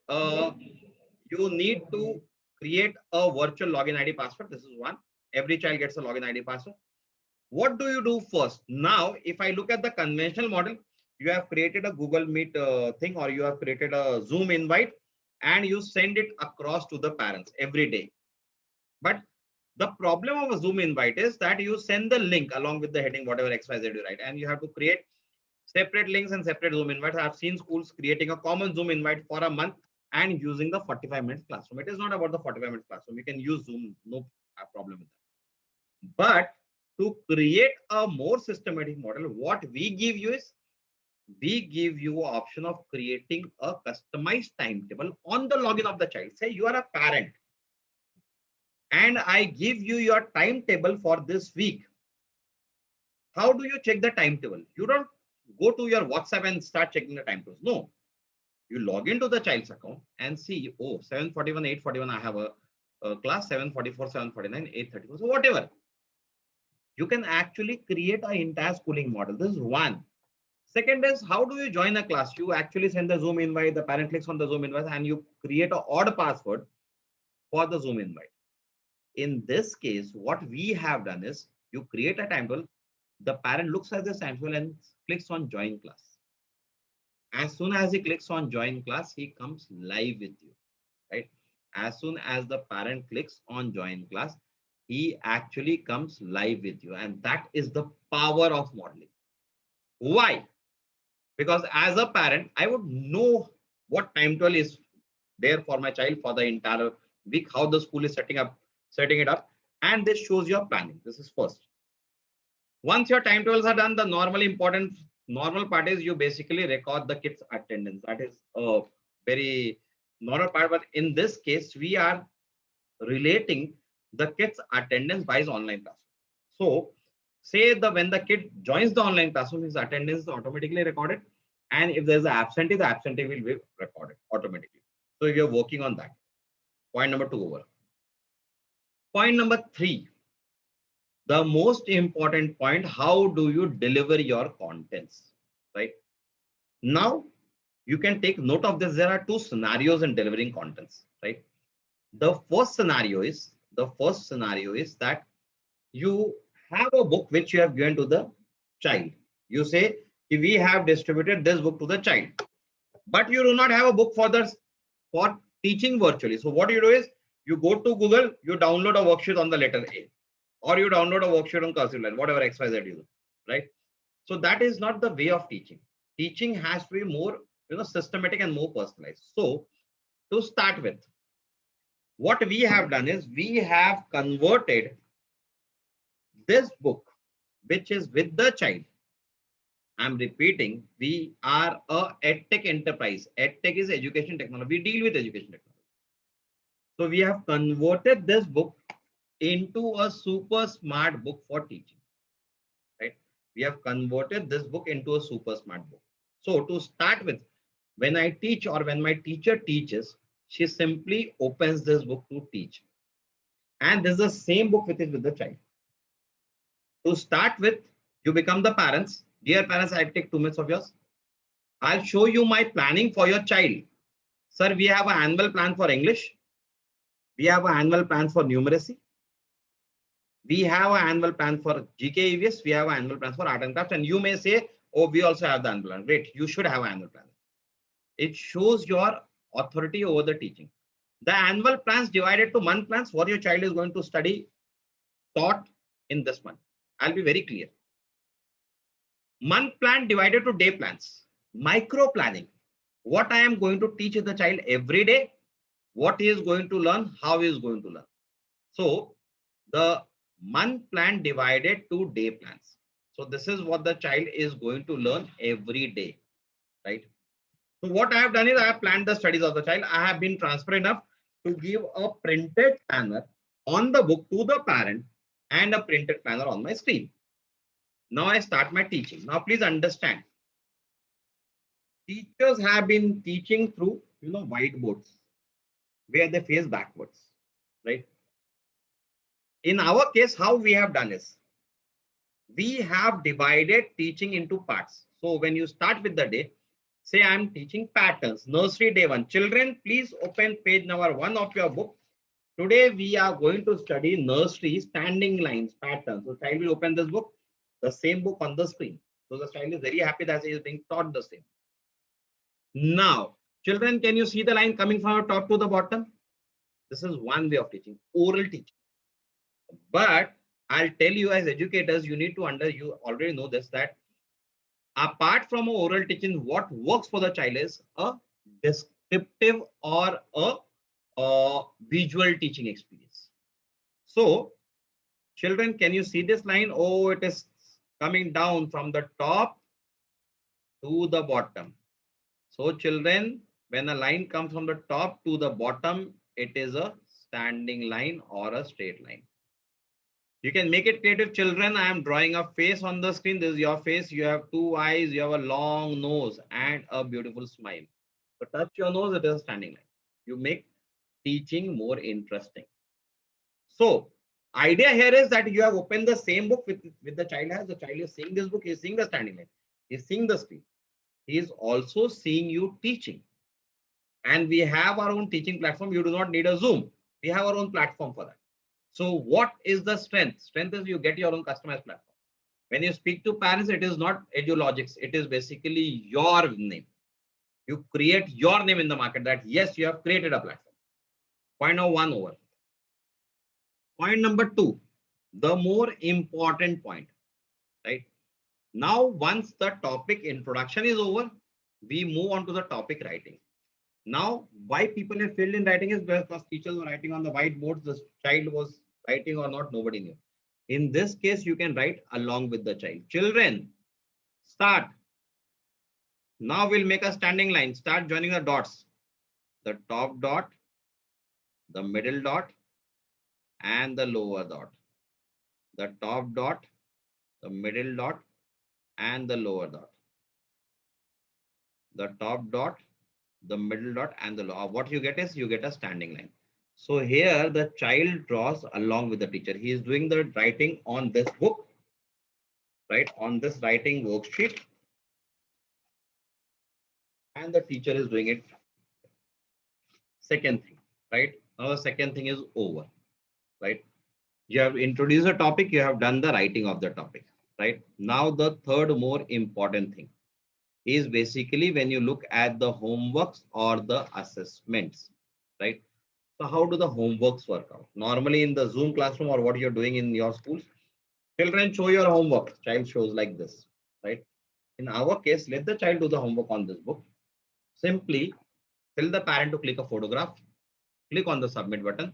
uh, you need to create a virtual login ID password. This is one. Every child gets a login ID password. What do you do first? Now, if I look at the conventional model, you have created a Google Meet thing, or you have created a Zoom invite, and you send it across to the parents every day. But the problem of a Zoom invite is that you send the link along with the heading, whatever XYZ you write, and you have to create separate links and separate Zoom invites. I've seen schools creating a common Zoom invite for a month and using the 45 minutes classroom. It is not about the 45 minutes classroom. You can use Zoom, no problem with that. But to create a more systematic model, what we give you is, we give you an option of creating a customized timetable on the login of the child. Say you are a parent and I give you your timetable for this week. How do you check the timetable? You don't go to your WhatsApp and start checking the timetables. No, you log into the child's account and see, oh, 7:41, 8:41, I have a class, 7:44, 7:49, 8:34. So whatever. You can actually create an entire schooling model. This is one. Second is, how do you join a class? You actually send the Zoom invite, the parent clicks on the Zoom invite, and you create an odd password for the Zoom invite. In this case, what we have done is, you create a timetable, the parent looks at this timetable and clicks on join class. As soon as he clicks on join class, he comes live with you, right? As soon as the parent clicks on join class, he actually comes live with you. And that is the power of modeling. Why? Because as a parent, I would know what timetable is there for my child for the entire week, how the school is setting it up, and this shows your planning. This is first. Once your timetables are done, the normal part is, you basically record the kids' attendance. That is a very normal part. But in this case, we are relating the kids' attendance by his online class. So say when the kid joins the online classroom, his attendance is automatically recorded. And if there's an absentee, the absentee will be recorded automatically. So you're working on that. Point number 2 over. Point number 3, the most important point, how do you deliver your contents, right? Now, you can take note of this. There are 2 scenarios in delivering contents, right? The first scenario is that you have a book which you have given to the child. You say, we have distributed this book to the child, but you do not have a book for teaching virtually. So what you do is, you go to Google, you download a worksheet on the letter A, or you download a worksheet on cursive line, whatever XYZ you do, right? So that is not the way of teaching. Teaching has to be more, systematic and more personalized. So to start with, what we have done is, we have converted this book, which is with the child. I'm repeating, we are a EdTech enterprise. EdTech is education technology. We deal with education technology. So we have converted this book into a super smart book for teaching, right? We have converted this book into a super smart book. So to start with, when I teach, or when my teacher teaches, she simply opens this book to teach. And this is the same book which is with the child. To start with, you become the parents. Dear parents, I'll take 2 minutes of yours. I'll show you my planning for your child. Sir, we have an annual plan for English. We have an annual plan for numeracy. We have an annual plan for GK EVS. We have an annual plan for art and crafts. And you may say, oh, we also have the annual plan. Great, you should have an annual plan. It shows your authority over the teaching. The annual plans divided to month plans, what your child is going to study, taught in this month. I'll be very clear. Month plan divided to day plans. Micro planning. What I am going to teach the child every day, what he is going to learn, how he is going to learn. So the month plan divided to day plans. So this is what the child is going to learn every day, right? So what I have done is, I have planned the studies of the child. I have been transparent enough to give a printed planner on the book to the parent and a printed planner on my screen. Now I start my teaching. Now please understand, teachers have been teaching through whiteboards where they face backwards, right? In our case, how we have done is, we have divided teaching into parts. So when you start with the day, Say I'm teaching patterns, nursery day 1. Children, please open page number 1 of your book. Today we are going to study nursery standing lines patterns. So child will open this book, the same book on the screen. So the child is very happy that he is being taught the same. Now, children, can you see the line coming from the top to the bottom? This is one way of teaching, oral teaching. But I'll tell you as educators, you need to you already know this, that apart from oral teaching, what works for the child is a descriptive or a visual teaching experience. So children, can you see this line? Oh, it is coming down from the top to the bottom. So children, when a line comes from the top to the bottom, it is a standing line or a straight line. You can make it creative. Children, I am drawing a face on the screen. This is your face. You have 2 eyes, you have a long nose and a beautiful smile. So touch your nose, it is a standing line. You make teaching more interesting. So idea here is that you have opened the same book with the child has. The child is seeing this book, he is seeing the standing line, he is seeing the screen. He is also seeing you teaching. And we have our own teaching platform. You do not need a Zoom. We have our own platform for that. So what is the strength? Strength is you get your own customized platform. When you speak to parents, it is not EduLogics. It is basically your name. You create your name in the market that yes, you have created a platform. Point number 1 over. Point number 2, the more important point, right? Now, once the topic introduction is over, we move on to the topic writing. Now, why people have failed in writing is because teachers were writing on the whiteboards, the child was writing or not, nobody knew. In this case, you can write along with the child. Children, start. Now we'll make a standing line. Start joining the dots. The top dot, the middle dot, and the lower dot. The top dot, the middle dot, and the lower dot. The top dot, the middle dot, and the lower. What you get is you get a standing line. So here the child draws along with the teacher. He is doing the writing on this book, right? On this writing worksheet. And the teacher is doing it. Second thing, right? Now the second thing is over, right? You have introduced a topic, you have done the writing of the topic, right? Now the third more important thing is basically when you look at the homeworks or the assessments, right? So how do the homeworks work out? Normally in the Zoom classroom or what you're doing in your schools, children show your homework, child shows like this, right? In our case, let the child do the homework on this book. Simply tell the parent to click a photograph, click on the submit button,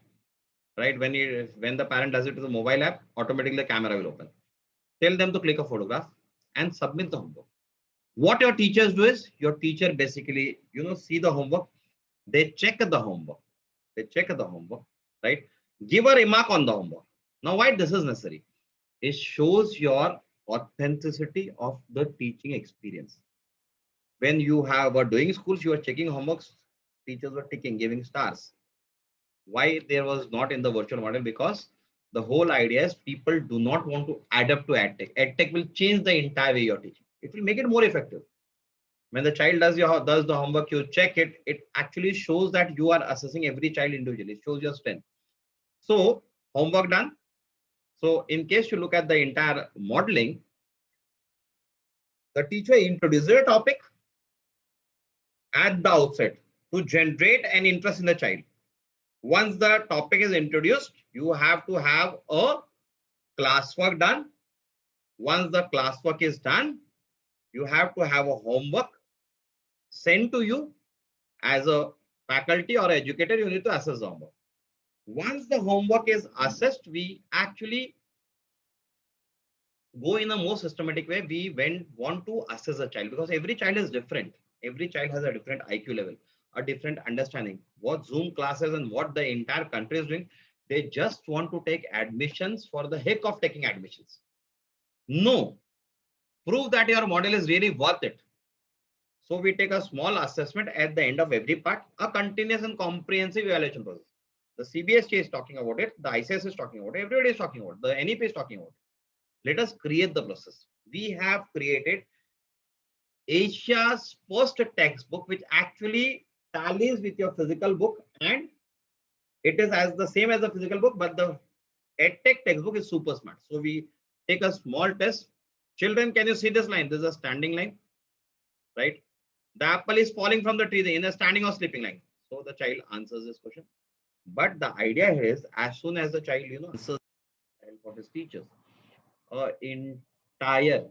right? When the parent does it to the mobile app, automatically the camera will open. Tell them to click a photograph and submit the homework. What your teachers do is, your teacher basically, see the homework. They check the homework. They check the homework, right? Give a remark on the homework. Now, why this is necessary? It shows your authenticity of the teaching experience. When you were doing schools, you are checking homeworks, teachers were ticking, giving stars. Why there was not in the virtual model? Because the whole idea is people do not want to adapt to EdTech. EdTech will change the entire way you're teaching. It will make it more effective. When the child does the homework, you check it. It actually shows that you are assessing every child individually. It shows your strength. So homework done. So in case you look at the entire modeling, the teacher introduces a topic at the outset to generate an interest in the child. Once the topic is introduced, you have to have a classwork done. Once the classwork is done, you have to have a homework sent to you. As a faculty or educator, you need to assess the homework. Once the homework is assessed, we actually go in a more systematic way. We want to assess a child because every child is different. Every child has a different IQ level, a different understanding. What Zoom classes and what the entire country is doing, they just want to take admissions for the heck of taking admissions. No, prove that your model is really worth it. So we take a small assessment at the end of every part, a continuous and comprehensive evaluation process. The CBSE is talking about it, the ICS is talking about it, everybody is talking about it, the NEP is talking about it. Let us create the process. We have created Asia's first textbook, which actually tallies with your physical book, and it is as the same as the physical book, but the EdTech textbook is super smart. So we take a small test. Children, can you see this line? This is a standing line, right? The apple is falling from the tree in a standing or sleeping line. So the child answers this question. But the idea is, as soon as the child, answers for his teachers, entire,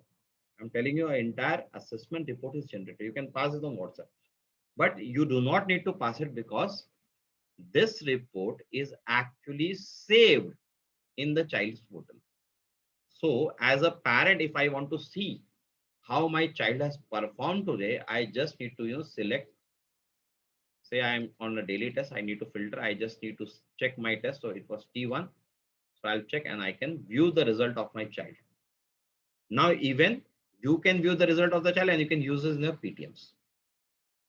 I'm telling you, an entire assessment report is generated. You can pass it on WhatsApp, but you do not need to pass it because this report is actually saved in the child's portal. So as a parent, if I want to see how my child has performed today, I just need to select, say I'm on a daily test, I need to filter, I just need to check my test. So it was T1. So I'll check and I can view the result of my child. Now even you can view the result of the child and you can use this in your PTMs.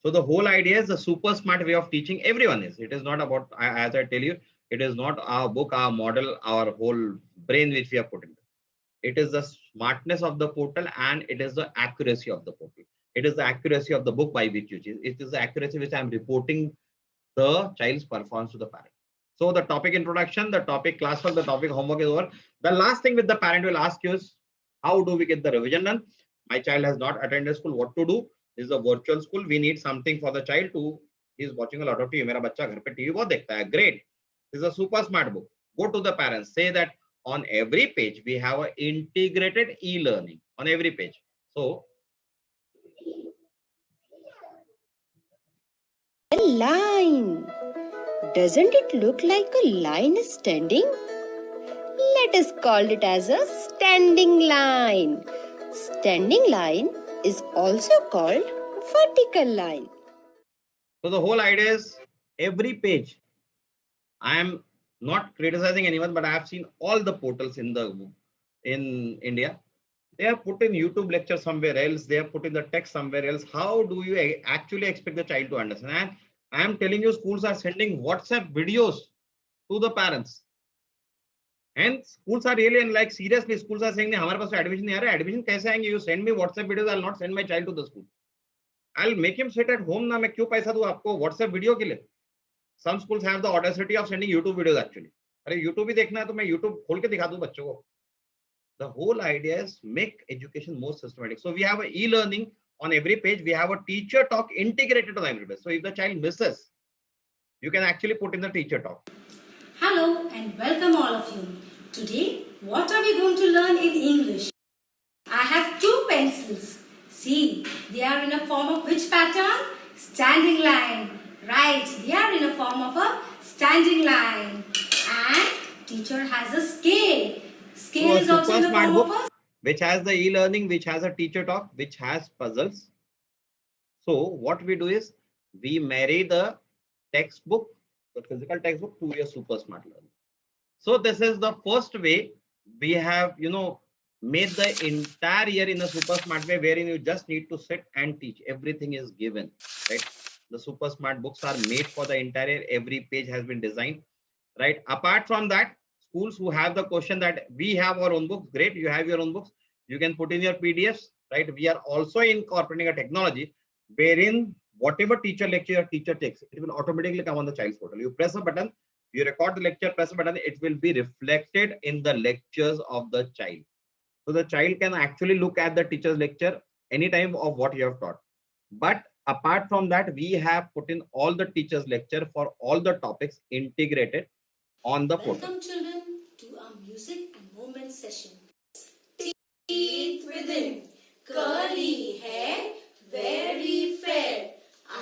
So the whole idea is the super smart way of teaching. Everyone is. It is not about, as I tell you, it is not our book, our model, our whole brain which we have put in. It is the smartness of the portal and it is the accuracy of the portal. It is the accuracy of the book by which you choose. It is the accuracy which I am reporting the child's performance to the parent. So the topic introduction, the topic classwork, the topic homework is over. The last thing with the parent will ask you is, how do we get the revision done? My child has not attended school. What to do? This is a virtual school. We need something for the child to. He is watching a lot of TV. मेरा बच्चा घर पे TV बहुत देखता है. Great. This is a super smart book. Go to the parents. Say that on every page we have an integrated e-learning on every page. So a line. Doesn't it look like a line is standing? Let us call it as a standing line. Standing line is also called vertical line. So the whole idea is every page. I am not criticizing anyone, but I have seen all the portals in India. They have put in YouTube lecture somewhere else. They have put in the text somewhere else. How do you actually expect the child to understand? And I am telling you, schools are sending WhatsApp videos to the parents. And schools are really, and like seriously, schools are saying, हमारे पास admission नहीं आ रहा है. Admission कैसे आएंगे? You send me WhatsApp videos. I'll not send my child to the school. I'll make him sit at home. ना मैं क्यों पैसा दूँ आपको WhatsApp video के लिए? Some schools have the audacity of sending YouTube videos actually. अरे YouTube ही देखना है तो मैं YouTube खोल के दिखा दूँ बच्चों को. The whole idea is make education more systematic. So we have an e-learning on every page. We have a teacher talk integrated to every page. So if the child misses, you can actually put in the teacher talk. Hello and welcome all of you. Today, what are we going to learn in English? I have two pencils. See, they are in a form of which pattern? Standing line. Right, they are in a form of a standing line. And teacher has a scale. Scale is also in a form of a... which has the e-learning, which has a teacher talk, which has puzzles. So what we do is we marry the textbook, the physical textbook, to your super smart learning. So this is the first way we have, made the entire year in a super smart way, wherein you just need to sit and teach. Everything is given, right? The super smart books are made for the entire year. Every page has been designed, right? Apart from that, schools who have the question that we have our own books, great, you have your own books, you can put in your PDFs, right? We are also incorporating a technology wherein whatever teacher lecture your teacher takes, it will automatically come on the child's portal. You press a button, you record the lecture, press a button, it will be reflected in the lectures of the child. So the child can actually look at the teacher's lecture anytime of what you have taught. But apart from that, we have put in all the teachers' lecture for all the topics integrated on the portal. Welcome children to our music and movement session. Teeth within, curly hair, very fair,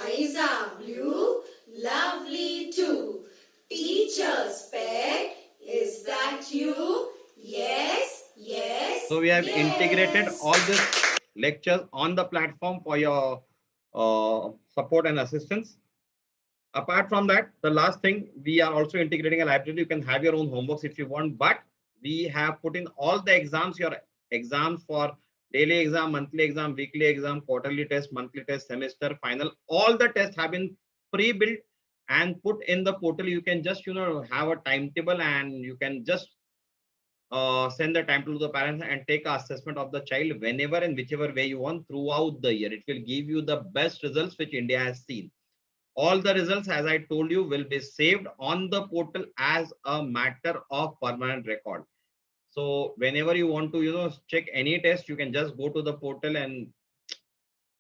eyes are blue, lovely too. Teacher's pet, is that you? Yes, yes. So we have integrated all these lectures on the platform for your support and assistance. Apart from that, the last thing, we are also integrating a library. You can have your own homeworks if you want, but we have put in all the exams, your exams for daily exam, monthly exam, weekly exam, quarterly test, monthly test, semester, final. All the tests have been pre-built and put in the portal. You can just, have a timetable and you can just send the timetable to the parents and take an assessment of the child whenever and whichever way you want throughout the year. It will give you the best results which India has seen. All the results, as I told you, will be saved on the portal as a matter of permanent record. So whenever you want to, check any test, you can just go to the portal and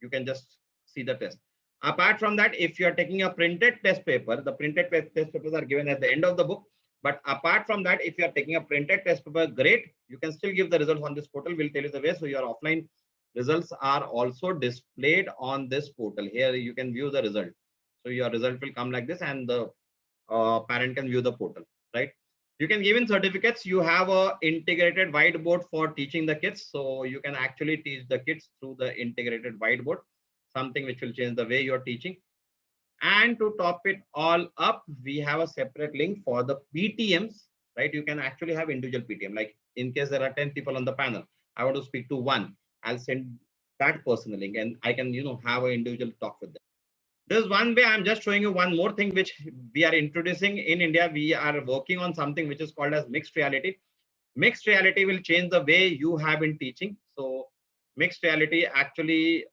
you can just see the test. Apart from that, if you are taking a printed test paper, the printed test papers are given at the end of the book. But apart from that, if you are taking a printed test paper, great. You can still give the results on this portal. We'll tell you the way. So your offline results are also displayed on this portal. Here you can view the result. So your result will come like this, and the parent can view the portal, right? You can give in certificates. You have a integrated whiteboard for teaching the kids. So you can actually teach the kids through the integrated whiteboard, something which will change the way you're teaching. And to top it all up, we have a separate link for the PTMs, right? You can actually have individual PTM. Like in case there are 10 people on the panel, I want to speak to one, I'll send that person a link and I can, have an individual talk with them. There's one way. I'm just showing you one more thing which we are introducing in India. We are working on something which is called as mixed reality. Mixed reality will change the way you have been teaching. So mixed reality actually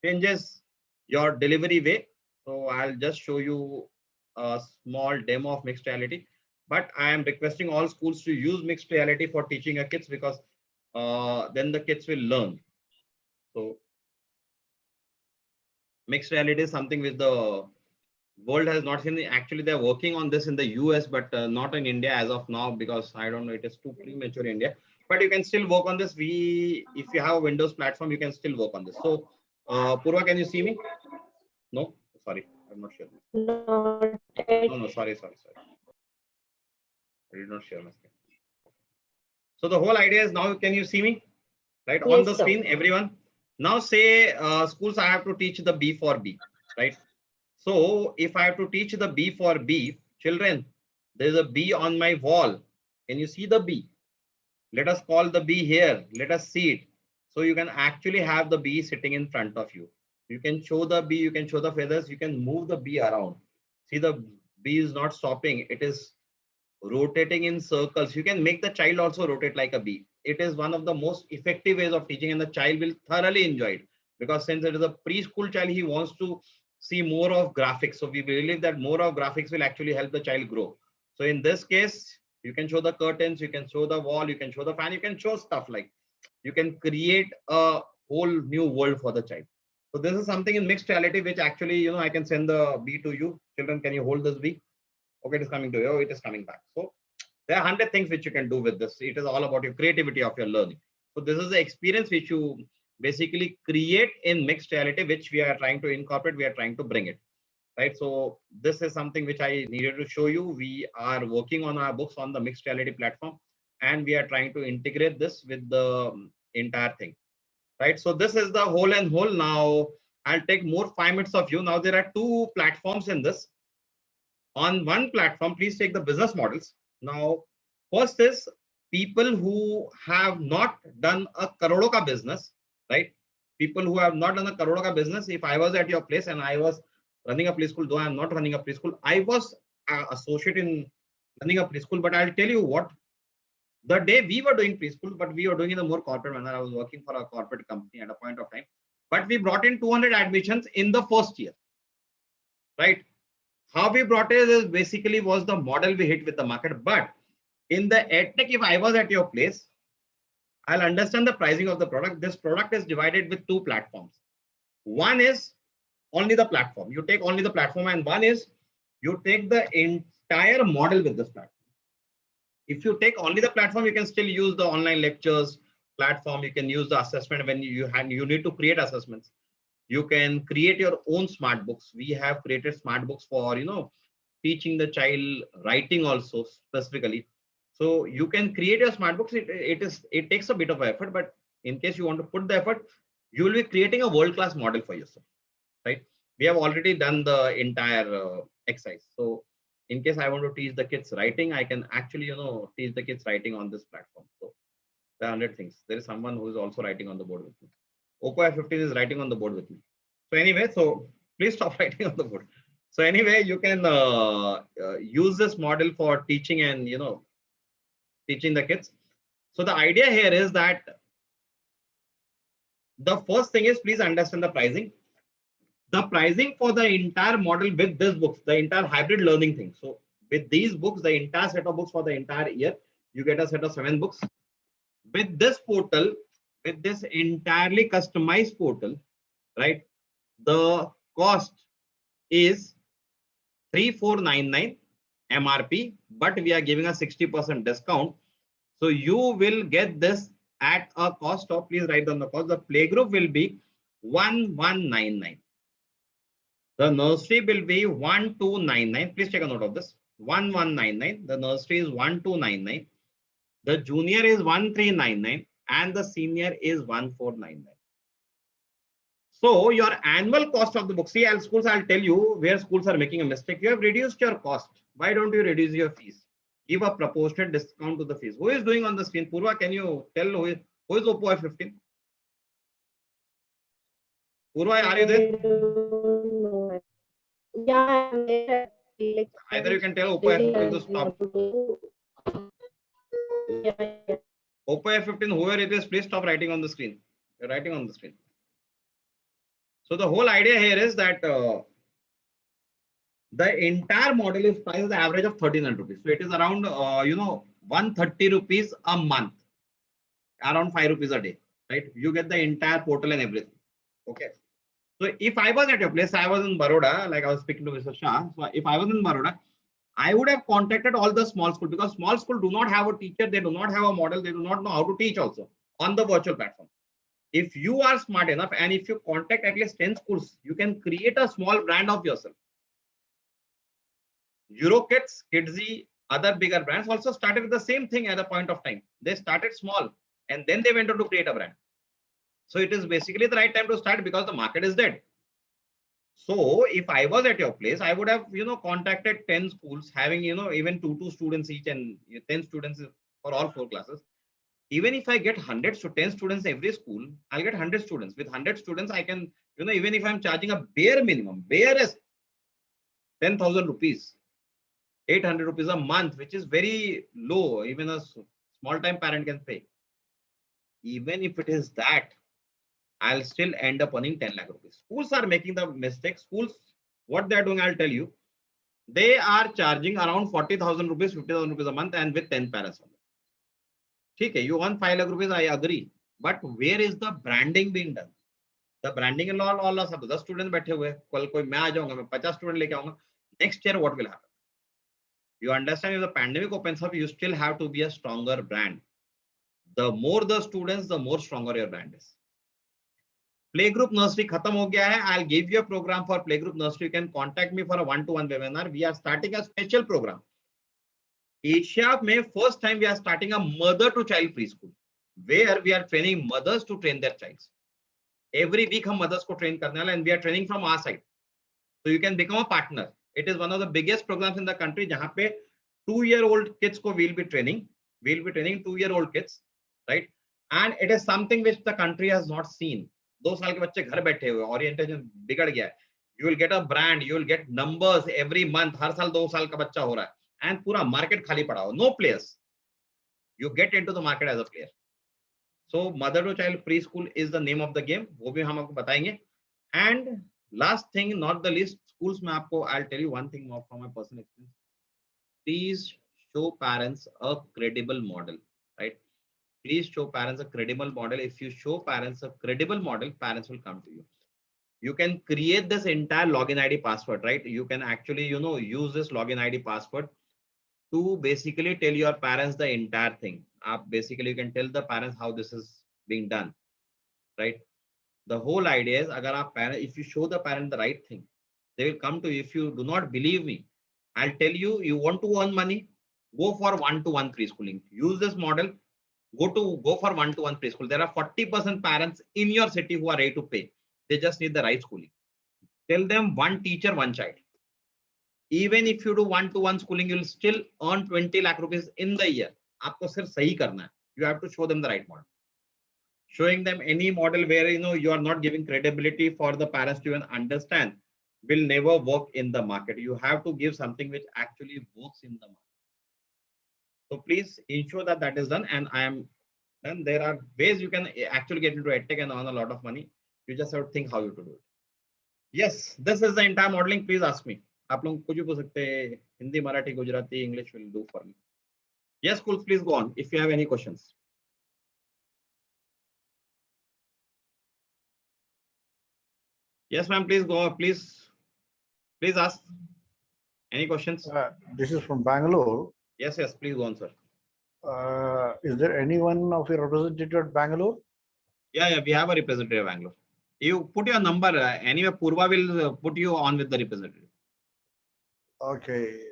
changes your delivery way. So I'll just show you a small demo of mixed reality. But I am requesting all schools to use mixed reality for teaching your kids, because then the kids will learn. So mixed reality is something which the world has not seen. Actually, they're working on this in the US, but not in India as of now, because I don't know, it is too premature in India. But you can still work on this. If you have a Windows platform, you can still work on this. So, Purva, can you see me? No, sorry, I'm not sure. No, sorry. I did not share my screen. So the whole idea is, now can you see me? Right, on the screen, everyone. Now say schools, I have to teach the B for B, right? So if I have to teach the B for B, children, there's a B on my wall. Can you see the B? Let us call the B here. Let us see it. So you can actually have the B sitting in front of you. You can show the B, you can show the feathers, you can move the B around. See, the B is not stopping. It is rotating in circles. You can make the child also rotate like a bee. It is one of the most effective ways of teaching, and the child will thoroughly enjoy it, because since it is a preschool child, he wants to see more of graphics. So we believe that more of graphics will actually help the child grow. So in this case, you can show the curtains, you can show the wall, you can show the fan, you can show stuff like, you can create a whole new world for the child. So this is something in mixed reality, which actually, I can send the bee to you. Children, can you hold this bee? Okay, it is coming to you. Oh, it is coming back. So there are 100 things which you can do with this. It is all about your creativity of your learning. So this is the experience which you basically create in mixed reality, which we are trying to incorporate. We are trying to bring it, right? So this is something which I needed to show you. We are working on our books on the mixed reality platform, and we are trying to integrate this with the entire thing, right? So this is the whole and whole. Now I'll take more 5 minutes of you. Now there are 2 platforms in this. On one platform, please take the business models. Now, first is people who have not done a crore ka business, right? People who have not done a crore ka business. If I was at your place and I was running a preschool, though I am not running a preschool, I was associate in running a preschool. But I'll tell you what, the day we were doing preschool, but we were doing in a more corporate manner. I was working for a corporate company at a point of time, but we brought in 200 admissions in the first year, right? How we brought it is basically was the model we hit with the market. But in the EdTech, if I was at your place, I'll understand the pricing of the product. This product is divided with 2 platforms. One is only the platform. You take only the platform, and one is you take the entire model with this platform. If you take only the platform, you can still use the online lectures platform. You can use the assessment when you need to create assessments. You can create your own smart books. We have created smart books for, teaching the child writing also specifically. So you can create your smart books. It takes a bit of effort, but in case you want to put the effort, you will be creating a world-class model for yourself, right? We have already done the entire exercise. So in case I want to teach the kids writing, I can actually, teach the kids writing on this platform. So there are 100 things. There is someone who is also writing on the board with me. Oppo F15 is writing on the board with me. So anyway, so please stop writing on the board. So anyway, you can use this model for teaching and, teaching the kids. So the idea here is that the first thing is please understand the pricing. The pricing for the entire model with this books, the entire hybrid learning thing. So with these books, the entire set of books for the entire year, you get a set of 7 books. With this portal, with this entirely customized portal, right? The cost is 3499 MRP, but we are giving a 60% discount. So you will get this at a cost of, please write down the cost. The playgroup will be 1199. The nursery will be 1299. Please take a note of this. 1199. The nursery is 1299. The junior is 1399 and the senior is 1499. So your annual cost of the book, see, schools, I'll tell you where schools are making a mistake. You have reduced your cost. Why don't you reduce your fees? Give a proportionate discount to the fees. Who is doing on the screen? Purva, can you tell who is Oppo F15? Purva, are you there? Yeah, I'm there. Like, Either you can tell Oppo F15 to stop. Yeah. Oppo F15, whoever it is, please stop writing on the screen. You're writing on the screen. So the whole idea here is that the entire model is priced at the average of 1300 rupees. So it is around 130 rupees a month, around 5 rupees a day, right? You get the entire portal and everything. Okay. So if I was at your place, I was in Baroda, like I was speaking to Mr. Shah. So if I was in Baroda, I would have contacted all the small schools, because small schools do not have a teacher, they do not have a model, they do not know how to teach also on the virtual platform. If you are smart enough and if you contact at least 10 schools, you can create a small brand of yourself. EuroKids, Kidsy, other bigger brands also started with the same thing at a point of time. They started small and then they went on to create a brand. So it is basically the right time to start because the market is dead. So if I was at your place, I would have, contacted 10 schools having, even two students each and 10 students for all 4 classes. Even if I get 100 to 10 students every school, I'll get 100 students. With 100 students, I can, even if I'm charging a bare minimum, barest 10,000 rupees, 800 rupees a month, which is very low. Even a small time parent can pay. Even if it is that, I'll still end up earning 10 lakh rupees. Schools are making the mistake. Schools, what they're doing, I'll tell you. They are charging around 40,000 rupees, 50,000 rupees a month and with 10 parents. Okay, you earn 5 lakh rupees, I agree. But where is the branding being done? The branding and all सब 10 students बैठे हुए, कल कोई मैं आ जाऊंगा, मैं 50 student लेके आऊंगा. Next year, what will happen? You understand, if the pandemic opens up, you still have to be a stronger brand. The more the students, the more stronger your brand is. Playgroup nursery khatam ho gaya hai. I'll give you a program for playgroup nursery. You can contact me for a one-to-one webinar. We are starting a special program. Asia mein first time we are starting a mother to child preschool, where we are training mothers to train their child. Every week hum mothers ko train karne wala, and we are training from our side. So you can become a partner. It is one of the biggest programs in the country jahan pe 2-year-old kids ko we'll be training. We'll be training 2-year-old kids, right? And it is something which the country has not seen. 2 साल के बच्चे घर बैठे हुए, orientation बिगड़ गया है. You will get a brand, you will get numbers every month. हर साल 2 साल का बच्चा हो रहा है, and पूरा market खाली पड़ा हो, no players. You get into the market as a player. So mother to child preschool is the name of the game. वो भी हम आपको बताएंगे. And last thing, not the least, schools में आपको, I'll tell you one thing more from my personal experience. Please show parents a credible model, right? Please show parents a credible model. If you show parents a credible model, parents will come to you. You can create this entire login ID password, right? You can actually, use this login ID password to basically tell your parents the entire thing. Basically, you can tell the parents how this is being done, right? The whole idea is, if you show the parent the right thing, they will come to you. If you do not believe me, I'll tell you, you want to earn money, go for one-to-one preschooling. Use this model. Go for one-to-one preschool. There are 40% parents in your city who are ready to pay. They just need the right schooling. Tell them one teacher, one child. Even if you do one-to-one schooling, you'll still earn 20 lakh rupees in the year. आपको सिर्फ सही करना है. You have to show them the right model. Showing them any model where you are not giving credibility for the parents to even understand will never work in the market. You have to give something which actually works in the market. So please ensure that that is done. And then there are ways you can actually get into EdTech and earn a lot of money. You just have to think how you to do it. Yes, this is the entire modeling. Please ask me. आप लोग कुछ भी पूछ सकते हैं. Hindi, Marathi, Gujarati, English will do for me. Yes, schools, please go on if you have any questions. Yes, ma'am, please go. Please ask. Any questions? This is from Bangalore. Yes, please go on, sir. Is there anyone of your representative at Bangalore? Yeah, we have a representative of Bangalore. You put your number. Anyway, Purva will put you on with the representative. Okay.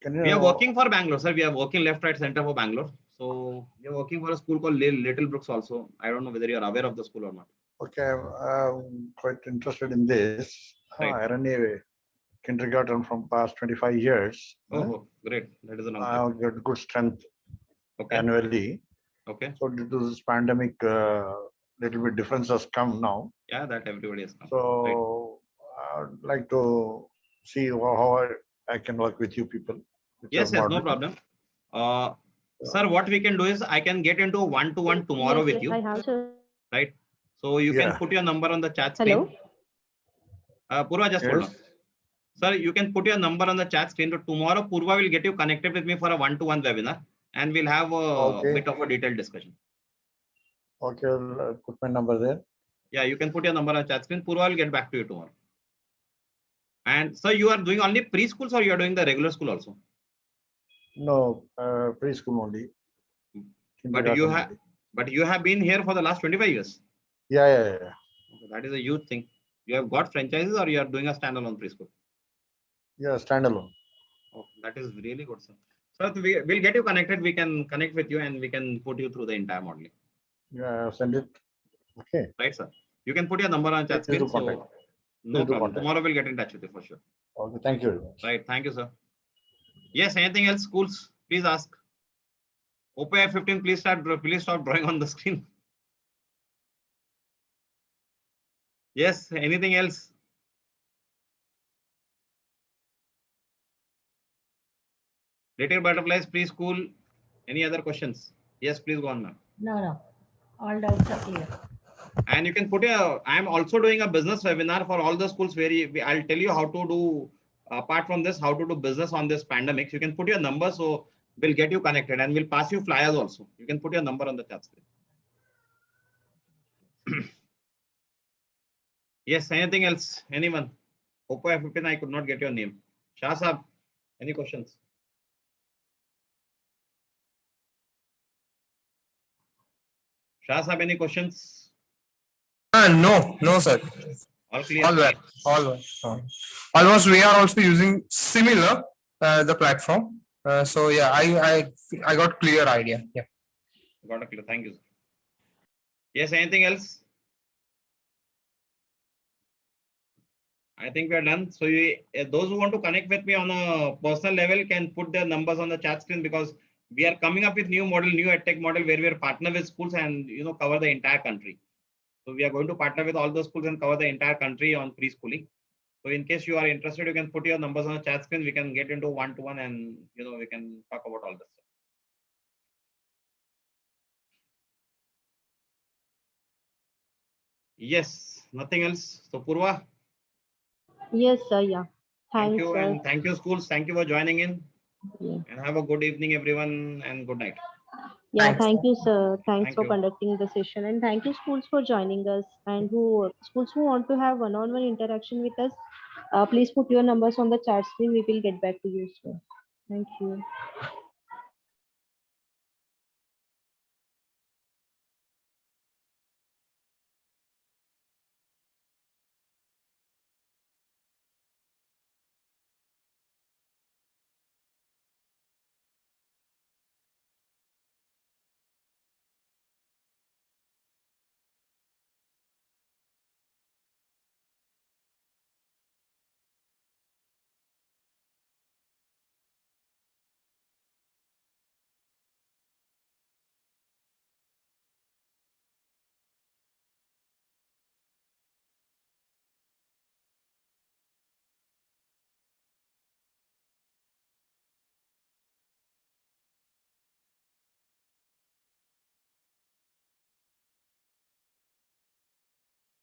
Can you? We are working for Bangalore, sir. We are working left, right, center for Bangalore. So we are working for a school called Little Brooks also. I don't know whether you are aware of the school or not. Okay, I'm quite interested in this. Right. I run a kindergarten from past 25 years. Oh, great. That is a long I time. get good strength Okay. annually. Okay. So due to this pandemic, little bit difference has come now. Yeah, that everybody has come. So I would like to see how I can work with you people. with your Yes, no model. problem. Sir, what we can do is I can get into one-to-one tomorrow with you, I have, sir. right? So you can Yeah. put your number on the chat screen. Hello. Purva, just hold on. Yes. Sir, you can put your number on the chat screen. So tomorrow, Purva will get you connected with me for a one-to-one webinar, and we'll have a Okay. bit of a detailed discussion. Okay, I'll put my number there. Yeah, you can put your number on the chat screen. Purva will get back to you tomorrow. And sir, you are doing only preschools or you are doing the regular school also? No, preschool only. But you have been here for the last 25 years. Yeah. Okay, that is a huge thing. You have got franchises or you are doing a standalone preschool? Yeah, standalone. Oh, that is really good, sir. So we'll get you connected. We can connect with you and we can put you through the entire modeling. Yeah, send it. Okay. Right, sir. You can put your number on chat Please screen. do contact. So no Please do problem. contact. Tomorrow we'll get in touch with you for sure. Okay, thank you very much. Right. Thank you, sir. Yes. Anything else, schools? Please ask. Oppo F15, please stop drawing on the screen. Yes. Anything else? Little butterflies, preschool. Any other questions? Yes, please go on, ma'am. No. All doubts are clear. And you can put I am also doing a business webinar for all the schools where I'll tell you how to do, apart from this, how to do business on this pandemic. You can put your number, so we'll get you connected and we'll pass you flyers also. You can put your number on the chat screen. Yes, anything else? Anyone? Oppo F15, I could not get your name. Shah Saab, any questions? Shah Saab, any questions? No, sir. All clear? All well. Almost we are also using similar the platform. So yeah, I got clear idea. Yeah. Got a clear. Thank you, sir. Yes, anything else? I think we are done. So those who want to connect with me on a personal level can put their numbers on the chat screen, because we are coming up with new EdTech model where we are partner with schools and cover the entire country. So we are going to partner with all the schools and cover the entire country on preschooling. So in case you are interested, you can put your numbers on the chat screen. We can get into one-to-one and we can talk about all this. Yes, nothing else. So Purva, Yes, sir. Yeah. thank Thanks, you, sir. and thank you schools. Thank you for joining in. Yeah. And have a good evening, everyone, and good night. Yeah, Thanks. thank you, sir. Thanks Thank for you. conducting the session, and thank you, schools, for joining us. And schools who want to have one-on-one interaction with us, please put your numbers on the chat screen. We will get back to you soon. Thank you.